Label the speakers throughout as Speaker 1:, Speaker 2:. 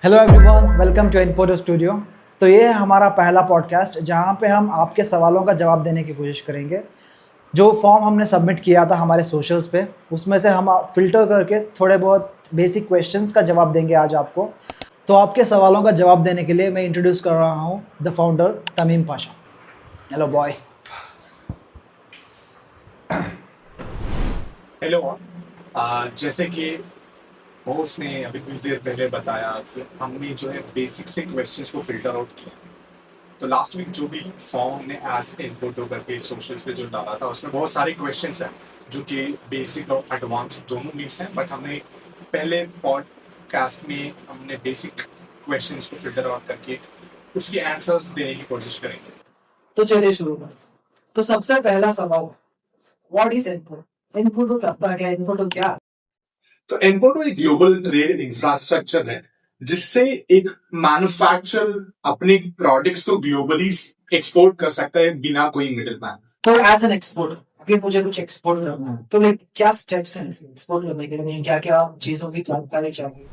Speaker 1: Hello everyone, welcome to Input Studio. तो ये है हमारा पहला पॉडकास्ट जहाँ पे हम आपके सवालों का जवाब देने की कोशिश करेंगे। जो फॉर्म हमने सबमिट किया था हमारे सोशल्स पे, उसमें से हम फ़िल्टर करके थोड़े बहुत बेसिक क्वेश्चंस का जवाब देंगे आज आपको। तो आपके सवालों का जवाब देने के लिए मैं इंट्रोड्यूस कर रहा हूँ the founder Tamim Pasha. Hello boy.
Speaker 2: Hello. जैसे कि होस्ट ने अभी कुछ देर पहले बताया कि हमने जो है बेसिक से क्वेश्चंस को फिल्टर आउट किया। तो लास्ट वीक जो भी फॉर्म हमने एज इनपुट करके सोशल्स पे जो डाला था उसमें बहुत सारे क्वेश्चंस हैं जो कि बेसिक और एडवांस दोनों मिक्स हैं, बट हमने पहले पॉडकास्ट में हमने बेसिक क्वेश्चंस को फिल्टर आउट करके उसके आंसर्स देने की कोशिश करेंगे।
Speaker 1: तो चलिए शुरू करें। तो सबसे पहला सवाल, व्हाट इज इनपुट? इनपुट तो करता है क्या? इनपुट तो क्या?
Speaker 2: तो इनपुट एक ग्लोबल ट्रेड इंफ्रास्ट्रक्चर है जिससे एक मैन्युफैक्चरर अपने प्रोडक्ट्स को ग्लोबली एक्सपोर्ट कर सकता है बिना कोई मिडिल मैन।
Speaker 1: तो एज एन एक्सपोर्टर, अभी मुझे कुछ एक्सपोर्ट करना है, तो लाइक क्या स्टेप्स हैं एक्सपोर्ट करने के लिए? क्या क्या चीजों की जानकारी चाहिए?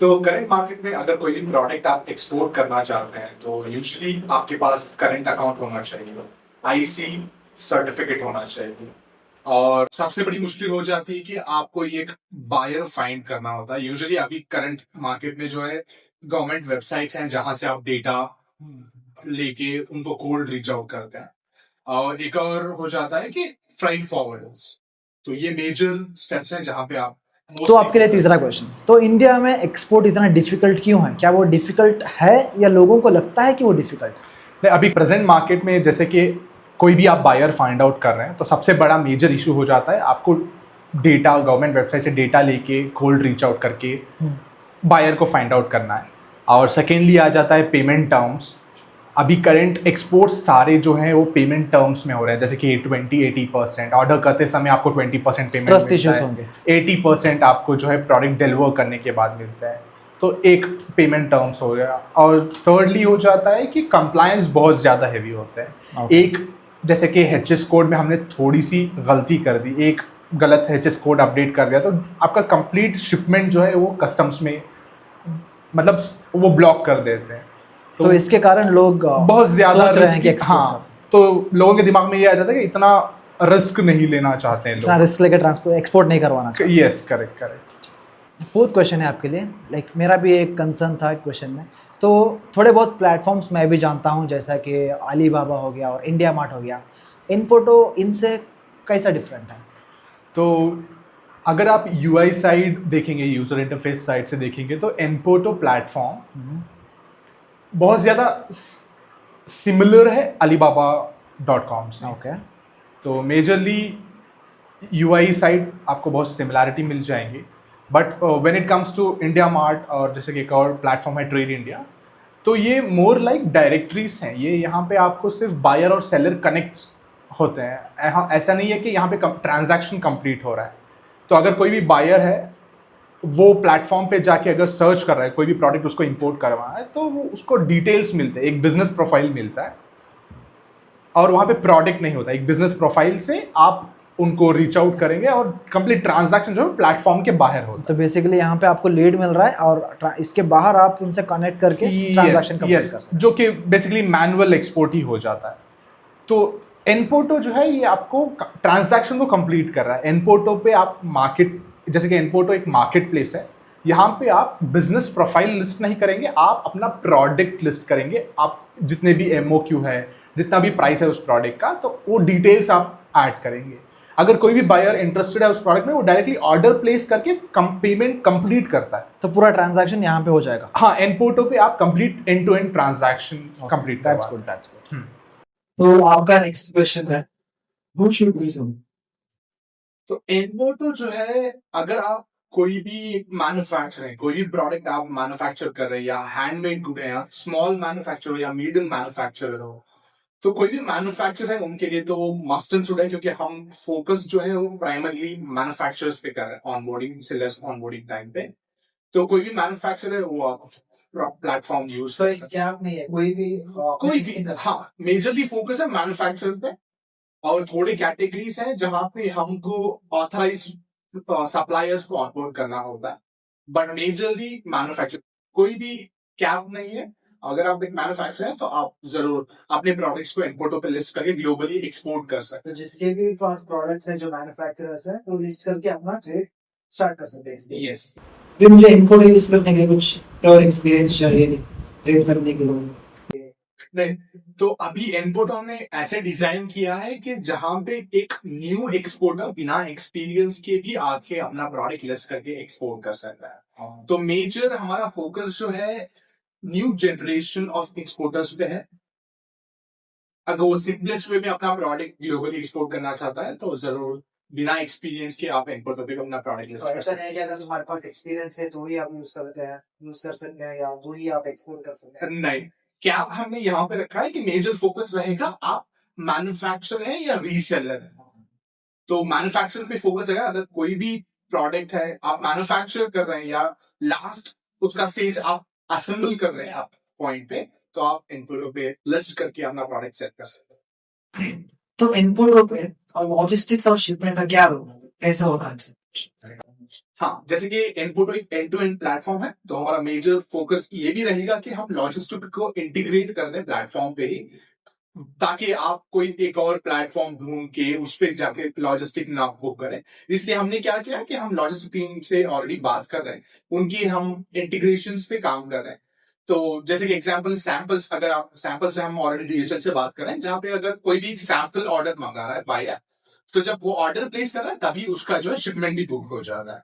Speaker 2: तो करंट मार्केट में अगर कोई भी प्रोडक्ट आप एक्सपोर्ट करना चाहते हैं तो यूजुअली आपके पास करंट अकाउंट होना चाहिए, आईसी सर्टिफिकेट होना चाहिए, और सबसे बड़ी मुश्किल हो जाती है कि आपको एक बायर फाइंड करना होता है। यूजुअली अभी करंट मार्केट में जो है गवर्नमेंट वेबसाइट्स हैं जहां से आप डेटा लेके उनको कोल्ड रीच आउट करते हैं, और एक और हो जाता है कि फ्राइट फॉरवर्डर्स। तो ये मेजर स्टेप्स हैं जहां पे आप
Speaker 1: तो आपके लिए तीसरा क्वेश्चन, तो इंडिया में एक्सपोर्ट इतना डिफिकल्ट क्यों है? क्या वो डिफिकल्ट है या लोगों को लगता है कि वो डिफिकल्ट है?
Speaker 2: अभी प्रेजेंट मार्केट में जैसे कि कोई भी आप बायर फाइंड आउट कर रहे हैं तो सबसे बड़ा मेजर इशू हो जाता है आपको डेटा, गवर्नमेंट वेबसाइट से डेटा लेके कोल्ड रीच आउट करके बायर को फाइंड आउट करना है। और सेकेंडली आ जाता है पेमेंट टर्म्स। अभी करंट एक्सपोर्ट सारे जो हैं वो पेमेंट टर्म्स में हो रहे हैं, जैसे कि 20-80% ऑर्डर करते समय आपको 20% पेमेंट
Speaker 1: ट्रस्ट
Speaker 2: मिलता
Speaker 1: इश्यूज
Speaker 2: है,
Speaker 1: होंगे।
Speaker 2: 80% आपको जो है प्रोडक्ट डिलीवर करने के बाद मिलता है। तो एक पेमेंट टर्म्स हो गया। और थर्डली हो जाता है कि कंप्लायंस बहुत ज़्यादा हैवी होते हैं। एक जैसे कि एच कोड में हमने थोड़ी सी गलती कर दी, एक गलत एच कोड अपडेट कर दिया तो आपका कंप्लीट शिपमेंट जो है वो कस्टम्स में मतलब वो ब्लॉक कर देते हैं।
Speaker 1: तो इसके कारण लोग
Speaker 2: बहुत ज़्यादा
Speaker 1: सोच रहे हैं कि
Speaker 2: रिस्क। हाँ, तो लोगों के दिमाग में ये आ जाता है कि इतना रिस्क नहीं लेना चाहते हैं
Speaker 1: इतना
Speaker 2: लोग।
Speaker 1: रिस्क लेकर ट्रांसपोर्ट एक्सपोर्ट नहीं करवाना चाहिए।
Speaker 2: Yes, correct correct.
Speaker 1: Fourth question है आपके लिए, लाइक मेरा भी एक कंसर्न था क्वेश्चन में। तो थोड़े बहुत प्लेटफॉर्म्स मैं भी जानता हूँ, जैसा कि अलीबाबा हो गया और इंडिया मार्ट हो गया। इनपुटो इनसे कैसा डिफरेंट है?
Speaker 2: तो अगर आप यूआई साइड देखेंगे, यूजर इंटरफेस साइड से देखेंगे, तो इनपोटो प्लेटफॉर्म बहुत ज़्यादा सिमिलर है alibaba.com से।
Speaker 1: ओके।
Speaker 2: तो मेजरली यूआई साइड आपको बहुत सिमिलैरिटी मिल जाएंगी, but when it comes to इंडिया मार्ट और जैसे कि एक और प्लेटफॉर्म है ट्रेड इंडिया, तो ये मोर लाइक डायरेक्टरीज हैं। ये यहाँ पे आपको सिर्फ बायर और सेलर कनेक्ट होते हैं। ऐसा नहीं है कि यहाँ पे ट्रांजैक्शन कंप्लीट हो रहा है। तो अगर कोई भी बायर है वो प्लेटफॉर्म पे जाके अगर सर्च कर रहा है कोई भी प्रोडक्ट उसको इंपोर्ट करवाना है तो वो उसको डिटेल्स मिलते हैं, एक बिजनेस प्रोफाइल मिलता है, और वहाँ पे प्रोडक्ट नहीं होता। एक बिजनेस प्रोफाइल से आप उनको रीच आउट करेंगे और कंप्लीट ट्रांजैक्शन जो है प्लेटफॉर्म के बाहर होता
Speaker 1: तो बेसिकली यहाँ पे आपको लीड मिल रहा है और इसके बाहर आप उनसे कनेक्ट करके
Speaker 2: है।
Speaker 1: ट्रांजैक्शन कंप्लीट कर सकते हैं,
Speaker 2: जो कि बेसिकली मैनुअल एक्सपोर्ट ही हो जाता है। तो एनपोर्टो जो है ये आपको ट्रांजैक्शन को कंप्लीट कर रहा है। एनपोर्टो पे आप मार्केट, जैसे कि एनपोर्टो एक मार्केट प्लेस है, यहाँ पे आप बिजनेस प्रोफाइल लिस्ट नहीं करेंगे, आप अपना प्रोडक्ट लिस्ट करेंगे। आप जितने भी एमओक्यू है, जितना भी प्राइस है उस प्रोडक्ट का, तो वो डिटेल्स आप ऐड करेंगे। अगर कोई भी बायर इंटरेस्टेड है उस प्रोडक्ट में, वो डायरेक्टली ऑर्डर प्लेस करके पेमेंट कंप्लीट करता है।
Speaker 1: तो पूरा ट्रांजैक्शन यहाँ पे हो जाएगा।
Speaker 2: हाँ, एनपोर्टो पे आप complete end to end transaction complete
Speaker 1: that's
Speaker 2: करवा।
Speaker 1: Good, that's good. तो आपका नेक्स्ट क्वेश्चन है, हु शुड वी सम?
Speaker 2: तो एनपोर्टो जो है, अगर आप कोई भी मैन्युफैक्चर है, कोई भी प्रोडक्ट आप मैन्युफैक्चर कर रहे हैं, या हैंडमेड गुड है, या स्मॉल मैन्युफैक्चर हो या मीडियम मैन्युफैक्चरर हो, तो कोई भी मैन्युफैक्चर है उनके लिए तो वो मस्ट एंड शुड है, क्योंकि हम फोकस जो है वो प्राइमरली मैन्युफैक्चरर्स पे कर रहे हैं ऑनबोर्डिंग, सेलर्स ऑनबोर्डिंग टाइम पे। तो कोई भी मैन्युफैक्चरर है वो आप प्लेटफॉर्म यूज कर सकते हैं।
Speaker 1: क्या नहीं है कोई भी
Speaker 2: हाँ, मेजरली फोकस है मैन्युफैक्चरर पे, और थोड़े कैटेगरीज हैं जहां पे हमको ऑथराइज सप्लायर्स को ऑनबोर्ड करना होता है, बट मेजरली मैन्युफैक्चर। कोई भी कैप नहीं है। अगर आप एक मैन्युफैक्चरर हैं तो आप जरूर अपने प्रोडक्ट्स को इम्पोर्टों पे लिस्ट करके ग्लोबली एक्सपोर्ट कर सकते
Speaker 1: तो जिसके भी पास प्रोडक्ट्स हैं जो मैन्युफैक्चरर्स हैं तो लिस्ट करके अपना ट्रेड स्टार्ट कर सकते हैं
Speaker 2: हैं। यस,
Speaker 1: फिर मुझे इम्पोर्ट यूज करने के लिए कुछ और एक्सपीरियंस चाहिए ट्रेड करने के लिए।
Speaker 2: नहीं तो अभी इम्पोर्टों ने ऐसे डिजाइन किया है कि जहां पे एक न्यू एक्सपोर्टर बिना एक्सपीरियंस के भी आके अपना प्रोडक्ट लिस्ट करके एक्सपोर्ट कर सकता है। तो मेजर हमारा फोकस जो है न्यू जनरेशन ऑफ एक्सपोर्टर्स पे है। अगर वो सिंपलेस्ट वे में अपना प्रोडक्ट ग्लोबली एक्सपोर्ट करना चाहता है तो जरूर बिना एक्सपीरियंस के आप इम्पोर्टर पे अपना प्रोडक्ट लिस्ट कर
Speaker 1: ऐसा
Speaker 2: सकते
Speaker 1: नहीं है कि अगर तुम्हारे पास एक्सपीरियंस है तो ही आप यूज कर सकते हैं या तो ही आप एक्सपोर्ट कर सकते
Speaker 2: हैं।
Speaker 1: हैं।
Speaker 2: नहीं, क्या हमने यहाँ पे रखा है कि मेजर फोकस रहेगा आप मैन्युफैक्चरर है या रीसेलर है। तो मैन्युफैक्चरर पे फोकस रहेगा। अगर कोई भी प्रोडक्ट है आप मैन्युफैक्चर कर रहे हैं या लास्ट उसका स्टेज आप असेंबल कर रहे हैं आप पॉइंट पे, तो आप इनपुट पे लिस्ट करके अपना प्रोडक्ट सेट कर सकते हैं।
Speaker 1: तो इनपुट और लॉजिस्टिक्स और शिपमेंट का क्या रोल है, कैसे होता है?
Speaker 2: हाँ, जैसे कि इनपुट एक एंड टू एंड प्लेटफॉर्म है तो हमारा मेजर फोकस ये भी रहेगा कि हम लॉजिस्टिक को इंटीग्रेट कर दें प्लेटफॉर्म पे ही, ताकि आप कोई एक और प्लेटफॉर्म ढूंढ के उस पर जाके लॉजिस्टिक ना बुक करें। इसलिए हमने क्या किया कि हम लॉजिस्टिक टीम से ऑलरेडी बात कर रहे हैं, उनकी हम इंटीग्रेशन पे काम कर रहे हैं। तो जैसे कि एग्जांपल सैंपल्स, अगर आप सैंपल से हम ऑलरेडी डीएचएल से बात कर रहे हैं, जहां पे अगर कोई भी सैंपल ऑर्डर मंगा रहा है बायर, तो जब वो ऑर्डर प्लेस कर रहा है तभी उसका जो है शिपमेंट भी बुक हो जाता है।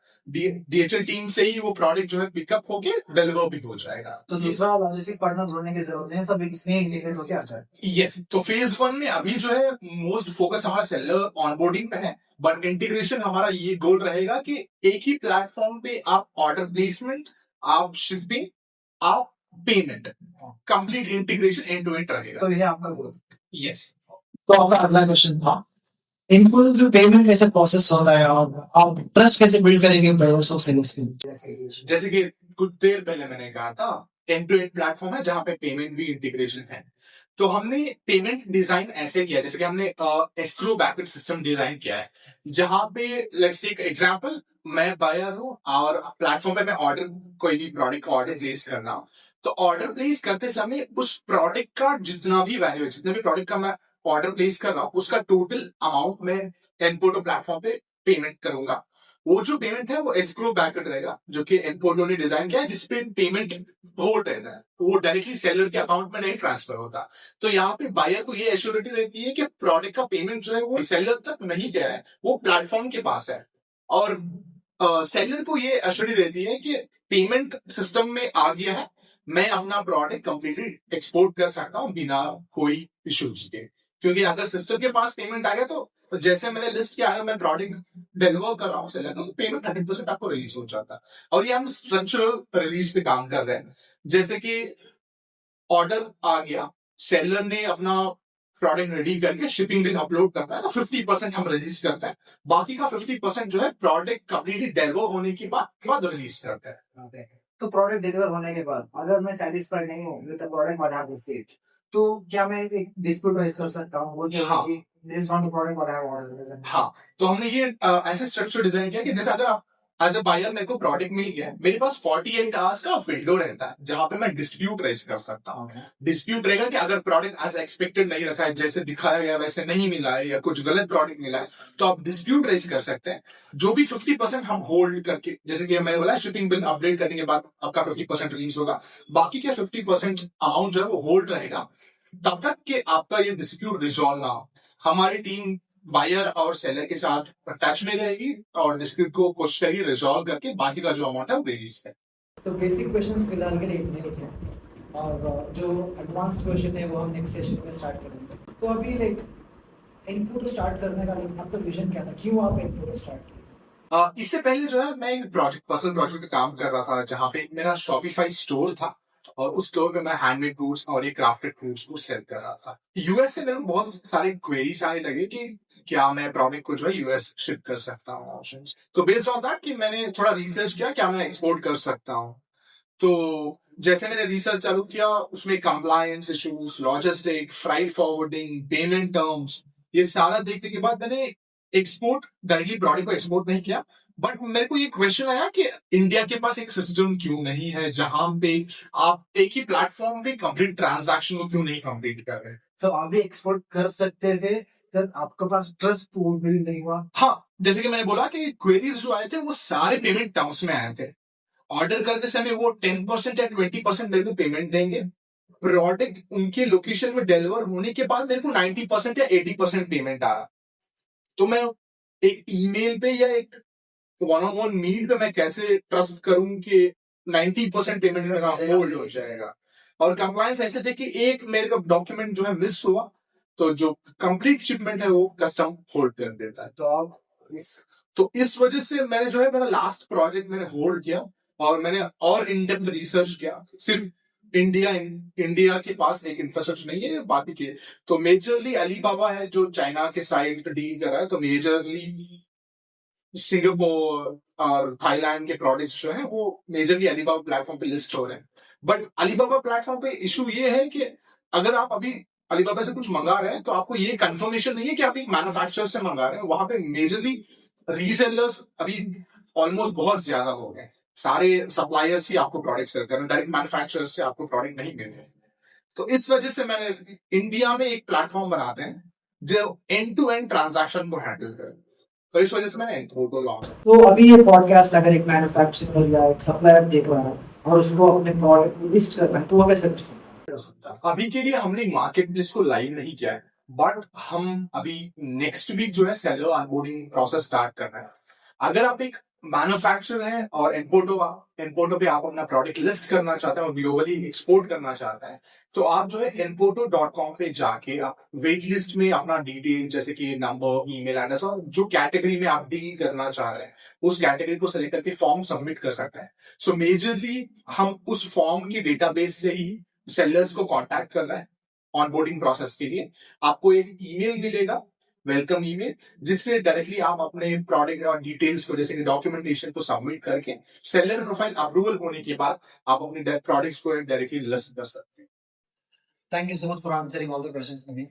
Speaker 2: डीएचएल टीम से ही वो प्रोडक्ट जो है पिकअप होके डिलीवर भी हो जाएगा।
Speaker 1: तो दूसरा लॉजिस्टिक पार्टनर ढूंढने की जरूरत नहीं है, सब इसमें इंटीग्रेट होके आ जाए।
Speaker 2: यस, तो फेज 1 में अभी जो है मोस्ट फोकस हमारा सेलर ऑनबोर्डिंग पे है, बट इंटीग्रेशन हमारा ये गोल रहेगा कि एक ही प्लेटफॉर्म पे आप ऑर्डर प्लेसमेंट, आप शिपिंग, आप payment, complete integration end to end रहेगा।
Speaker 1: तो ये आपका गोल।
Speaker 2: यस,
Speaker 1: तो आपका अगला क्वेश्चन था इनपुट जो पेमेंट कैसे प्रोसेस होता है और आप ट्रस्ट कैसे बिल्ड करेंगे बायर्स और सेलर्स के।
Speaker 2: जैसे कि कुछ देर पहले मैंने कहा था एंड टू एंड प्लेटफॉर्म है जहां पे पेमेंट भी इंटीग्रेशन है। तो हमने पेमेंट डिजाइन ऐसे किया जैसे कि हमने एस्क्रो बैकएंड सिस्टम डिजाइन किया है, जहां पे लेट्स टेक एग्जांपल, मैं बायर हूं और प्लेटफॉर्म पे मैं ऑर्डर, कोई भी प्रोडक्ट का ऑर्डर प्लेस कर रहा हूं। तो ऑर्डर प्लेस करते समय उस प्रोडक्ट का जितना भी वैल्यू है, जितने भी प्रोडक्ट का मैं ऑर्डर प्लेस कर रहा हूँ, उसका टोटल अमाउंट में इनपुट प्लेटफॉर्म पे पेमेंट करूंगा। वो जो पेमेंट है वो एस्क्रो बैकएंड रहेगा, जो कि इनपुट ने डिजाइन किया है, जिसपे पेमेंट होल्ड रहता है, वो डायरेक्टली सेलर के अकाउंट में नहीं ट्रांसफर होता। तो यहाँ पे बायर को ये एश्योरिटी रहती है कि प्रोडक्ट का पेमेंट जो है वो सेलर तक नहीं गया है, वो प्लेटफॉर्म के पास है। और सेलर को ये एश्योरिटी रहती है कि पेमेंट सिस्टम में आ गया है, मैं अपना प्रोडक्ट कंप्लीटली एक्सपोर्ट कर सकता हूँ बिना कोई इश्यूज के। क्योंकि अगर सिस्टम के पास पेमेंट आ गया तो जैसे मैंने लिस्ट किया है, मैं प्रोडक्ट डिलीवर कर रहा हूँ सेलर को, तो पेमेंट 100% आपको रिलीज हो जाता है। और ये हम स्ट्रक्चरल रिलीज पे काम कर रहे हैं। जैसे कि ऑर्डर आ गया, सेलर ने अपना प्रोडक्ट रेडी करके शिपिंग लिंक अपलोड करता है, तो 50% हम रिलीज करते हैं, बाकी का 50% जो है प्रोडक्ट कंप्लीटली डिलीवर होने के बाद रिलीज करते हैं।
Speaker 1: तो प्रोडक्ट डिलीवर होने के बाद अगर मैं सेटिस्फाइड नहीं हूँ with the product what I have received, तो क्या मैं एक डिस्प्यूट रेज कर सकता हूँ, बोल के
Speaker 2: हाँ,
Speaker 1: कि this is not the product what I have ordered.
Speaker 2: हाँ, तो हमने ये ऐसे स्ट्रक्चर डिजाइन किया कि जैसे अगर आप एज अ बायर मेरे को प्रोडक्ट मिल गया है, मेरे पास 48 आवर्स का विंडो रहता है जहां पे मैं डिस्प्यूट रेज कर सकता हूँ। डिस्प्यूट रहेगा कि अगर प्रोडक्ट एज एक्सपेक्टेड नहीं रखा है, जैसे दिखाया गया वैसे नहीं मिला है, या कुछ गलत प्रोडक्ट मिला है, तो आप डिस्प्यूट रेज कर सकते हैं। जो भी 50% हम होल्ड करके, जैसे कि मैंने बोला शिपिंग बिल अपडेट करने के बाद आपका 50% रिलीज होगा, बाकी के 50% अमाउंट जो है वो होल्ड रहेगा तब तक कि आपका ये डिस्प्यूट रिजॉल्व ना हो। हमारी टीम बायर और सेलर के साथ टच में रहेगी और डिस्प्यूट को कोशिश करेगी रिजॉल्व करके बाकी का जो अमाउंट है वो रिलीज है।
Speaker 1: तो बेसिक क्वेश्चंस फिलहाल के लिए इतने ही थे और जो एडवांस्ड क्वेश्चन है वो हम नेक्स्ट सेशन में स्टार्ट करेंगे। तो अभी लाइक इनपुट स्टार्ट करने का लाइक आपका विजन क्या था, क्यों आप इनपुट स्टार्ट किए?
Speaker 2: इससे पहले जो है मैं एक पर्सनल प्रोजेक्ट पे काम कर रहा था, जहां पे मेरा शॉपिफाई स्टोर था और उस स्टोर पे मैं हैंडमेड फ्रूट्स और ये क्राफ्टेड फ्रूट्स को सेल कर रहा था। यूएस से मेरे को बहुत सारे क्वेरीज आने लगे कि क्या मैं प्रोडक्ट को जो है यूएस शिप कर सकता हूँ ऑप्शंस। तो बेस्ड ऑन दैट कि मैंने थोड़ा रिसर्च किया क्या मैं एक्सपोर्ट कर सकता हूँ। तो जैसे मैंने रिसर्च चालू किया, उसमें compliance issues, logistic, freight forwarding, payment terms, ये सारा देखने के बाद मैंने एक्सपोर्ट डायरेक्टली प्रोडक्ट को एक्सपोर्ट नहीं किया,
Speaker 3: बट मेरे को ये क्वेश्चन आया कि इंडिया के पास एक सिस्टम क्यों नहीं है जहां पे आप एक ही प्लेटफॉर्म पे कंप्लीट ट्रांजैक्शन को क्यों नहीं कंप्लीट कर रहे?
Speaker 4: तो आप भी एक्सपोर्ट कर सकते थे, जब आपके पास ट्रस्ट पूर्ण नहीं हुआ।
Speaker 3: हाँ, जैसे कि मैंने बोला कि क्वेरीज जो आए थे वो सारे पेमेंट टर्म्स में आए थे। ऑर्डर करते समय वो 10% या 20% मेरे को पेमेंट देंगे, प्रोडक्ट उनके लोकेशन में डिलीवर होने के बाद मेरे को 90% या 80% पेमेंट आ रहा। तो मैं एक ईमेल पे या एक वन ऑन वन मीट पे मैं कैसे ट्रस्ट करूं कि 90% पेमेंट मेरा होल्ड हो जाएगा? और कंप्लायंस ऐसे थे कि एक मेरे का डॉक्यूमेंट जो है मिस हुआ तो जो कंप्लीट शिपमेंट है वो कस्टम होल्ड कर देता है। तो इस वजह से मैंने जो है मेरा लास्ट प्रोजेक्ट मैंने होल्ड किया और मैंने और इन डेप्थ रिसर्च किया। सिर्फ इंडिया के पास एक इंफ्रास्ट्रक्चर नहीं है बाकी के, तो मेजरली अलीबाबा है जो चाइना के साइड डील कर रहा है, तो मेजरली सिंगापुर और थाईलैंड के प्रोडक्ट्स जो हैं वो मेजरली अलीबाबा प्लेटफॉर्म पे लिस्ट हो रहे हैं। बट अलीबाबा प्लेटफॉर्म पे इशू ये है कि अगर आप अभी अलीबाबा से कुछ मंगा रहे हैं तो आपको ये कंफर्मेशन नहीं है कि आप एक मैन्युफैक्चरर से मंगा रहे हैं। वहां पे मेजरली रीसेलर्स अभी ऑलमोस्ट बहुत ज्यादा हो गए, सारे सप्लायर्स ही आपको प्रोडक्ट सेल कर रहे हैं, डायरेक्ट मैन्युफैक्चरर से आपको प्रोडक्ट नहीं मिल रहे। तो इस वजह से मैंने इंडिया में एक प्लेटफॉर्म बनाते हैं जो एंड टू एंड ट्रांजैक्शन को हैंडल करे। तो इस वजह से मैंने इनपुट लॉन्च।
Speaker 4: तो अभी ये पॉडकास्ट अगर एक मैन्युफैक्चरर या एक सप्लायर देख रहा है और उसको अपने प्रोडक्ट को लिस्ट करना है तो वो कैसे कर सकता है?
Speaker 3: अभी के लिए हमने मार्केट प्लेस को लाइव नहीं किया है, बट हम अभी नेक्स्ट वीक जो है सेलर ऑनबोर्डिंग प्रोसेस स्टार्ट करना है। अगर आप एक मैन्युफैक्चरर हैं और इम्पोर्टो पे आप अपना प्रोडक्ट लिस्ट करना चाहते हैं और ग्लोबली एक्सपोर्ट करना चाहते हैं, तो आप जो है importo.com पे जाके आप वेट लिस्ट में अपना डिटेल जैसे कि नंबर, ईमेल एड्रेस और जो कैटेगरी में आप डील करना चाह रहे हैं उस कैटेगरी को सेलेक्ट करके फॉर्म सबमिट कर सकते हैं। सो मेजरली हम उस फॉर्म के डेटाबेस से ही सेलर्स को कांटेक्ट कर रहे हैं ऑनबोर्डिंग प्रोसेस के लिए। आपको एक ईमेल मिलेगा, वेलकम ईमेल, जिससे डायरेक्टली आप अपने प्रोडक्ट और डिटेल्स को जैसे कि डॉक्यूमेंटेशन को सबमिट करके सेलर प्रोफाइल अप्रूवल होने के बाद आप अपने प्रोडक्ट्स को डायरेक्टली लिस्ट कर सकते हैं।
Speaker 4: Thank you so much for answering all the questions Naveen.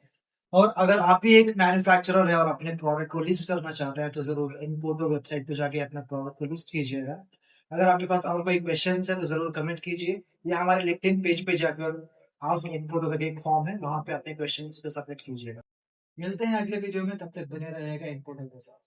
Speaker 4: और अगर आप भी एक मैन्युफैक्चरर है और अपने प्रोडक्ट को लिस्ट करना चाहते हैं तो जरूर इनपोर्टो वेबसाइट पे जाके अपना प्रोडक्ट को लिस्ट कीजिएगा। अगर आपके पास और कोई क्वेश्चंस है तो जरूर कमेंट कीजिए या हमारे लिंक्डइन पेज पे जाकर आज इनपोर्टो का एक फॉर्म है वहां पे अपने क्वेश्चंस को सबमिट कीजिएगा। मिलते हैं अगले वीडियो में, तब तक बने रहेगा इनपोर्टो के साथ।